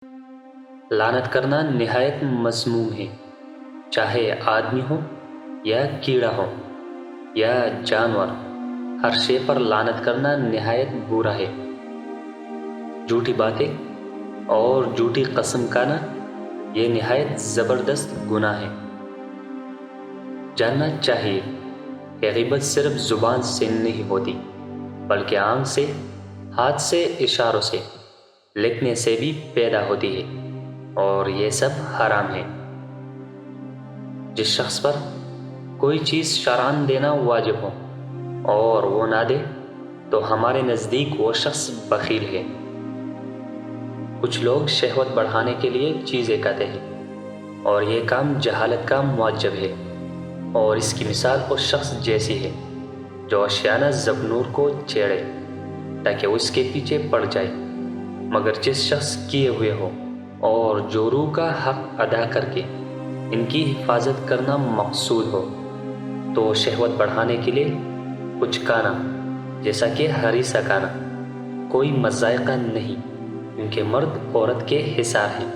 لعنت کرنا نہایت مذموم ہے، چاہے آدمی ہو یا کیڑا ہو یا جانور، ہر شے پر لعنت کرنا نہایت برا ہے۔ جھوٹی باتیں اور جھوٹی قسم کھانا یہ نہایت زبردست گناہ ہے۔ جاننا چاہیے کہ غیبت صرف زبان سے نہیں ہوتی، بلکہ آنکھ سے، ہاتھ سے، اشاروں سے، لکھنے سے بھی پیدا ہوتی ہے، اور یہ سب حرام ہے۔ جس شخص پر کوئی چیز شرعاً دینا واجب ہو اور وہ نہ دے تو ہمارے نزدیک وہ شخص بخیل ہے۔ کچھ لوگ شہوت بڑھانے کے لیے چیزیں کہتے ہیں، اور یہ کام جہالت کا معجب ہے، اور اس کی مثال اس شخص جیسی ہے جو اشیانہ زبنور کو چھیڑے تاکہ اس کے پیچھے پڑ جائے۔ مگر جس شخص کیے ہوئے ہو اور جو روح کا حق ادا کر کے ان کی حفاظت کرنا مقصود ہو، تو شہوت بڑھانے کے لیے کچھ کھانا، جیسا کہ ہریسہ کھانا، کوئی مذائقہ نہیں، کیونکہ مرد عورت کے حصار ہیں۔